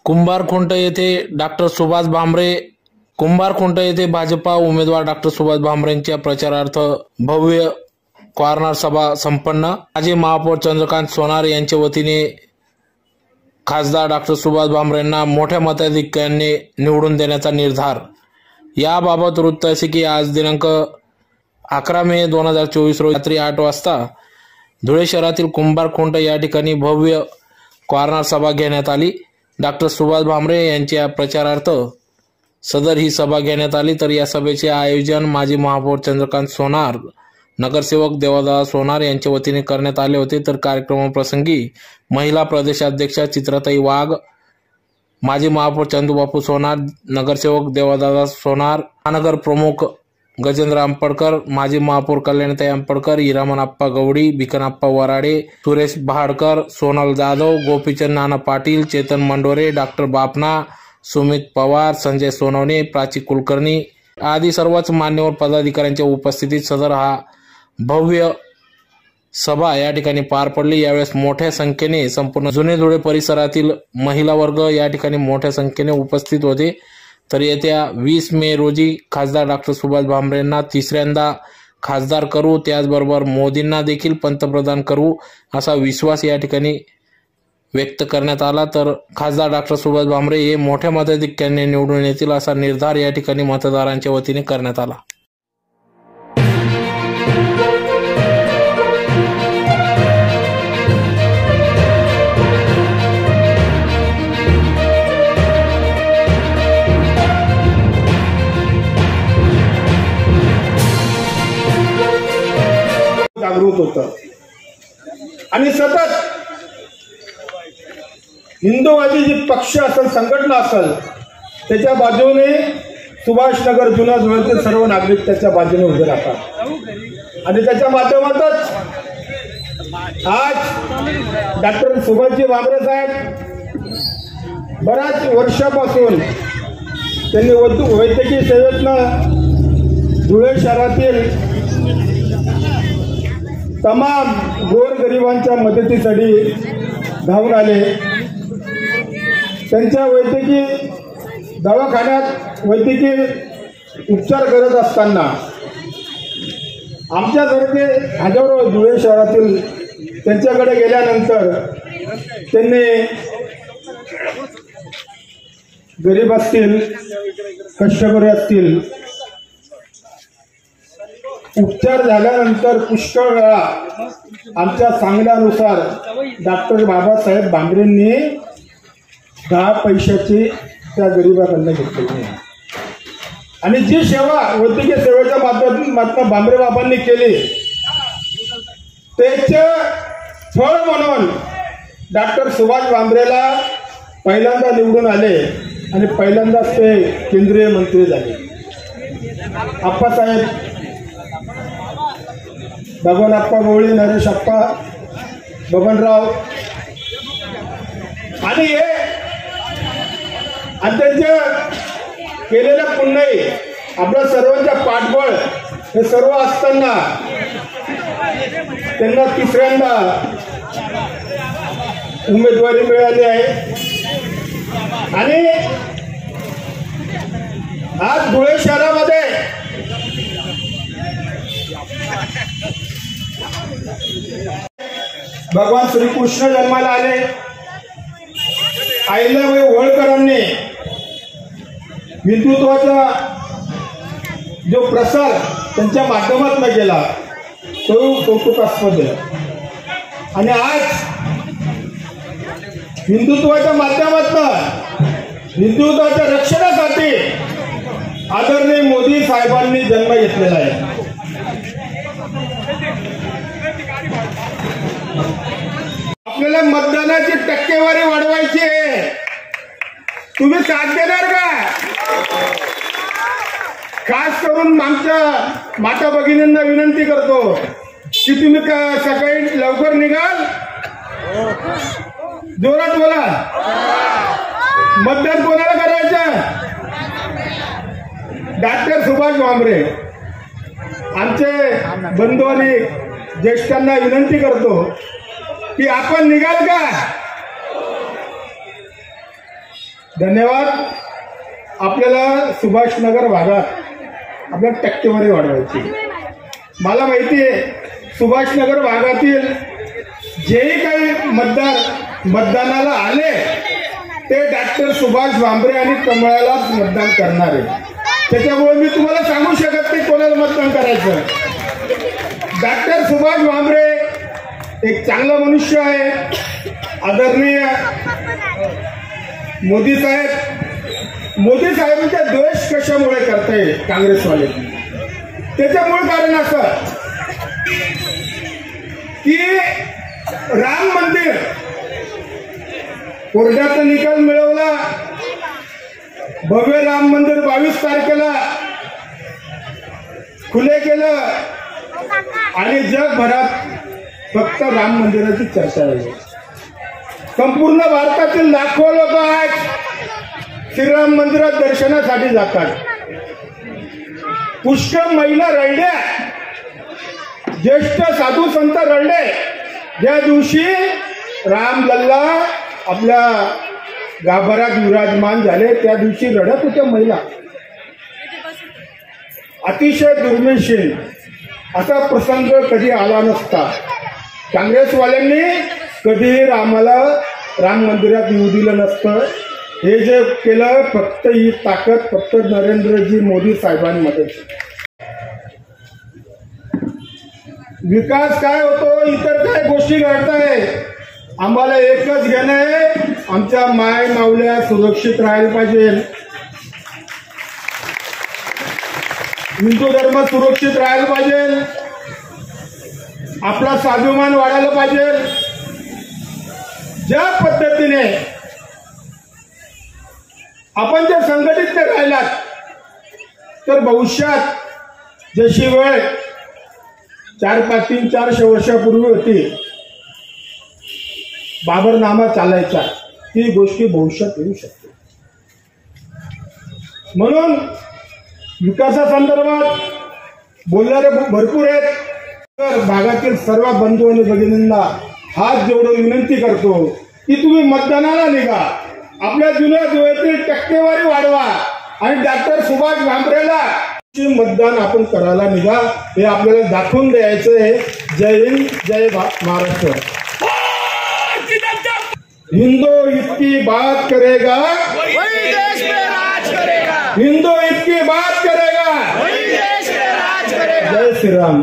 कुंभारखुंट येथे डॉक्टर सुभाष भामरे कुंभारखुंट येथे भाजपा उमेदवार डॉक्टर सुभाष भामरेंच्या प्रचारार्थ भव्य कॉर्नर सभा संपन्न। माजी महापौर चंद्रकांत सोनार यांच्या वतीने खासदार डॉक्टर सुभाष भामरेंना मोठ्या मताधिक्याने निवडून देण्याचा निर्धार। याबाबत वृत्त असे की आज दिनांक 11 मे 2024 रोजी रात्री 8 वाजता धुळे शहरातील कुंभारखुंट या ठिकाणी भव्य कॉर्नर सभा घेण्यात आली। डॉक्टर सुभाष भामरे यांच्या प्रचारार्थ सदर ही सभा घेण्यात आली। तर या सभेचे आयोजन माजी महापौर चंद्रकांत सोनार, नगरसेवक देवादादा सोनार यांच्या वतीने करण्यात आले होते। तर कार्यक्रमाप्रसंगी महिला प्रदेशाध्यक्षा चित्राताई वाघ, माजी महापौर चंदूबापू सोनार, नगरसेवक देवादादा सोनार, महानगर प्रमुख गजेंद्र आंबडकर, माजी महापौर कल्याणताई आंबडकर, हिरामनप्पा गवडी, भिकनप्पा वराडे, सुरेश बहाडकर, सोनल जाधव, गोपीचंद नाना पाटील, चेतन मंडोरे, डॉक्टर बापना, सुमित पवार, संजय सोनवणे, प्राची कुलकर्णी आदी सर्वच मान्यवर पदाधिकाऱ्यांच्या उपस्थितीत सदर हा भव्य सभा या ठिकाणी पार पडली। यावेळेस मोठ्या संख्येने संपूर्ण जुने धुळे परिसरातील महिला वर्ग या ठिकाणी मोठ्या संख्येने उपस्थित होते। तर येत्या 20 मे रोजी खासदार डॉक्टर सुभाष भामरेंना तिसऱ्यांदा खासदार करू, त्याचबरोबर मोदींना देखील पंतप्रधान करू असा विश्वास या ठिकाणी व्यक्त करण्यात आला। तर खासदार डॉक्टर सुभाष भामरे हे मोठ्या मताधिक्याने निवडून येतील असा निर्धार या ठिकाणी मतदारांच्या वतीने करण्यात आला। जागृत होतं आणि सतत हिंदूवादी जी पक्ष असेल, संघटना असेल, त्याच्या बाजूने सुभाषनगर जुना धुळ्यातील सर्व नागरिक त्याच्या बाजूने उभे राहतात आणि त्याच्या माध्यमातून आज डॉक्टर सुभाषजी भामरे साहेब बऱ्याच वर्षापासून त्यांनी वैद्यकीय सेवेतनं धुळे शहरातील तमाम गोरगरिबांच्या मदतीसाठी धावून आले। त्यांच्या वैद्यकीय दवाखान्यात वैद्यकीय उपचार करत असताना आमच्यासारखे हजारो धुळे शहरातील त्यांच्याकडे गेल्यानंतर त्यांनी गरीब असतील, कष्टकरी असतील, उपचार झाल्यानंतर पुष्कळ वेळा आमच्या सांगण्यानुसार डॉक्टर बाबासाहेब भामरेंनी 10 पैशाची त्या गरिबाकडनं घेतली आणि जी सेवा वैद्यकीय सेवेच्या माध्यमातून भामरे बाबांनी केली त्याचे फळ म्हणून डॉक्टर सुभाष भामरेला पहिल्यांदा निवडून आले आणि पहिल्यांदाच ते केंद्रीय मंत्री झाले। आप्पासाहेब, भगवानप्पा गवळी, नरेश अप्पा, बबनराव आणि त्यांच्या केलेल्या पुण्याई आपल्या सर्वांच्या पाठबळ हे सर्व असताना त्यांना तिसऱ्यांदा उमेदवारी मिळाली आहे आणि आज धुळे शहरामध्ये भगवान श्रीकृष्ण जन्माला आले। अहिल्याबाई होळकरांनी हिंदुत्वाचा जो प्रसार त्यांच्या माध्यमातून केला तो कौतुकास्पद आहे आणि आज हिंदुत्वाच्या माध्यमातून हिंदुत्वाच्या रक्षणासाठी आदरणीय मोदी साहेबांनी जन्म घेतलेला आहे। आपल्याला मतदानाची टक्केवारी वाढवायची आहे, तुम्ही साथ देणार का? खास करून आमच्या माता भगिनींना विनंती करतो की तुम्ही सकाळी लवकर निघाल, जोरात बोला। मतदान कोणाला करायचं? डॉक्टर सुभाष भामरे। आमचे बंधू आणि ज्येष्ठांना विनंती करतो की आपण निघाल का? धन्यवाद. आपल्याला सुभाषनगर भागात आपल्या टक्केवारी वाढवायची. मला माहिती आहे सुभाषनगर भागातील जेही काही मतदानाला आले ते डॉक्टर सुभाष भामरे आणि कमळालाच मतदान करणार आहे. त्याच्यामुळे मी तुम्हाला सांगू शकत नाही कोणाला मतदान करायचं. डॉक्टर सुभाष भामरे एक चांगला मनुष्य आहे. आदरणीय मोदी साहेबांचा द्वेष कशामुळे करताय काँग्रेसवाले. त्याच्यामुळे कारण असं की राम मंदिर कोर्टाचा निकाल मिळवला. भव्य राम मंदिर 22 तारखेला खुले केलं आणि जगभरात फक्त राम मंदिराची चर्चा आहे. संपूर्ण भारतातील लाखो लोक आज श्रीराम मंदिरात दर्शनासाठी जातात. पुष्कळ महिला रडल्या, ज्येष्ठ साधू संत रडले. ज्या दिवशी रामलल्ला आपल्या गाभाऱ्यात विराजमान झाले त्या दिवशी रडत होत्या महिला. अतिशय दुर्मिळशील असा प्रसंग कधी आला नसता. काँग्रेसवाल्यांनी कधीही रामाला राम मंदिरात येऊ दिलं नसतं. हे जे केलं फक्त ही ताकद फक्त नरेंद्रजी मोदी साहेबांमध्ये. विकास काय होतो, इतर काय गोष्टी घडताय, आम्हाला एकच घेणं आहे, आमच्या माय माऊल्या सुरक्षित राहायला पाहिजे. हिंदू धर्म सुरक्षित राहायला पाहिजे. आपला स्वाभिमान वाढायला पाहिजे. ज्या पद्धतीने आपण जर संघटित राहिलात तर भविष्यात जशी वेळ 400-400 वर्षापूर्वी होती बाबरनामा चालायचा ती गोष्टी भविष्यात येऊ शकते. म्हणून विकासासंदर्भात बोलणारे भरपूर आहेत. तर भागातील सर्व बंधू आणि भगिनींना हात जोडून विनंती करतो की तुम्ही मतदानाला निघा. आपल्या जुन्या जुळ्यातील टक्केवारी वाढवा आणि डॉक्टर सुभाष भामरेला मतदान आपण करायला निघा. हे आपल्याला दाखवून द्यायचं आहे. जय हिंद, जय महाराष्ट्र. हिंदू इतकी बात करेगा वही देश पे राज करेगा. हिंदू इतकी बात करेगा वही देश पे राज करेगा. जय श्री राम.